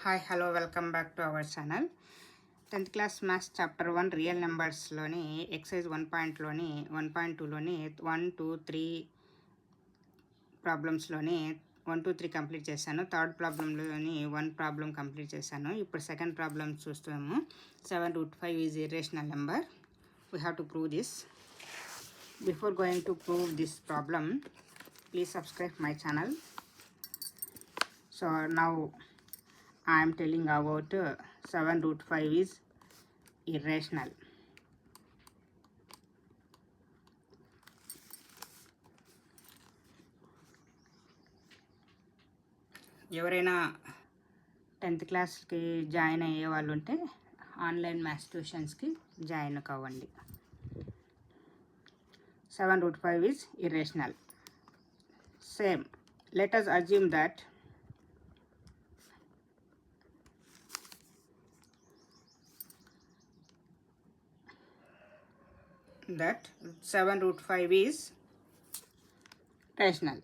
Hi hello welcome back to our channel. 10th class maths chapter 1 real నెంబర్స్లోని exercise 1.2లోని 1 2 3 ప్రాబ్లమ్స్లోని 1 2 3 complete చేశాను. Third ప్రాబ్లంలోని 1 ప్రాబ్లం కంప్లీట్ చేశాను. ఇప్పుడు సెకండ్ ప్రాబ్లం చూస్తాము. 7√5 is irrational number. We have to prove this. Before going to prove this problem, please subscribe my channel. So now I am telling about 7√5 is irrational. ఎవరైనా 10th క్లాస్కి join అయ్యే వాళ్ళు ఉంటే online maths ట్యూషన్స్కి join కావండి. 7√5 is irrational. Same. Let us assume that that 7√5 is rational.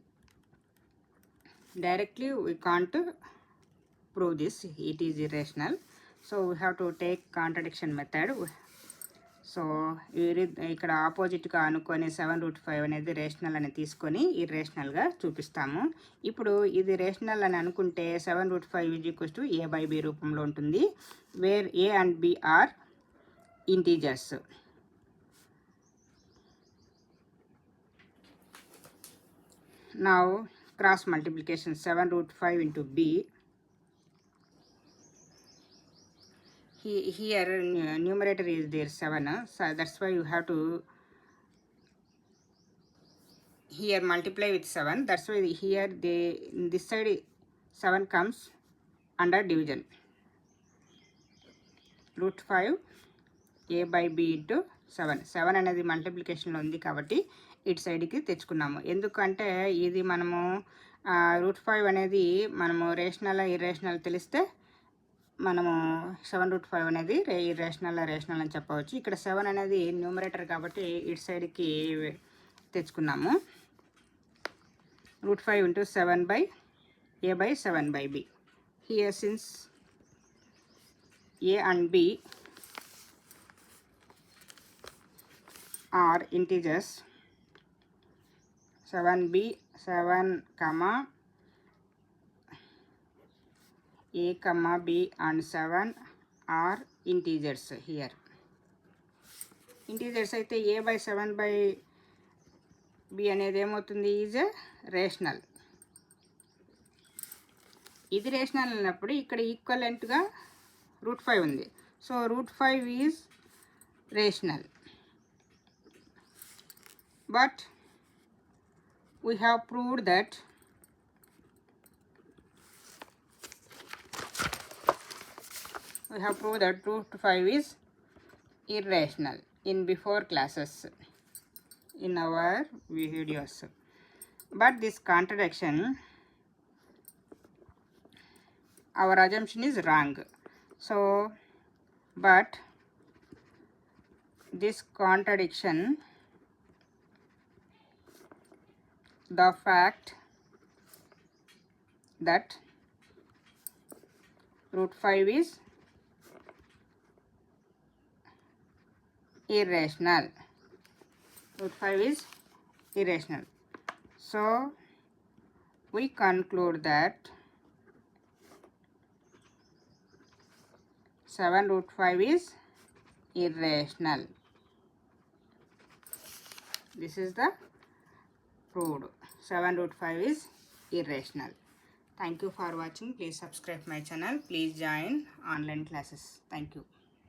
Directly we can't prove this, it is irrational. So we have to take contradiction method. So ఇక్కడ ఆపోజిట్గా అనుకొని 7√5 అనేది rational అని తీసుకొని ఇర్రేషనల్గా చూపిస్తాము. ఇప్పుడు ఇది రేషనల్ అని అనుకుంటే 7√5 a/b రూపంలో ఉంటుంది, where a and b are integers. Now cross multiplication, 7√5 into b. Here numerator is there 7, so that's why you have to here multiply with 7. That's why here this side 7 comes under division. √5 a/b into 7 అనేది మల్టిప్లికేషన్లో ఉంది కాబట్టి ఇటు సైడ్కి తెచ్చుకున్నాము. ఎందుకంటే ఇది మనము √5 అనేది మనము రేషనల్ ఇర్రేషనల్ తెలిస్తే మనము 7√5 అనేది రేషనల్ అని చెప్పవచ్చు. ఇక్కడ 7 అనేది న్యూమరేటర్ కాబట్టి ఇటు సైడ్కి తెచ్చుకున్నాము. √5 into 7/a/7/b. Here since a and b are integers, 7 comma a comma b and 7 are integers. Here integers అయితే a/7/b అనేది ఏమవుతుంది, ఈజ్ రేషనల్. ఇది రేషనల్ అన్నప్పుడు ఇక్కడ ఈక్వలెంట్గా √5 ఉంది. So √5 is rational. But we have proved that √5 is irrational in before classes in our videos. But this contradiction, our assumption is wrong. So but this contradiction, the fact that √5 is irrational. √5 is irrational. So we conclude that 7√5 is irrational. This is the proved. 7√5 is irrational. Thank you for watching. Please subscribe my channel. Please join online classes. Thank you.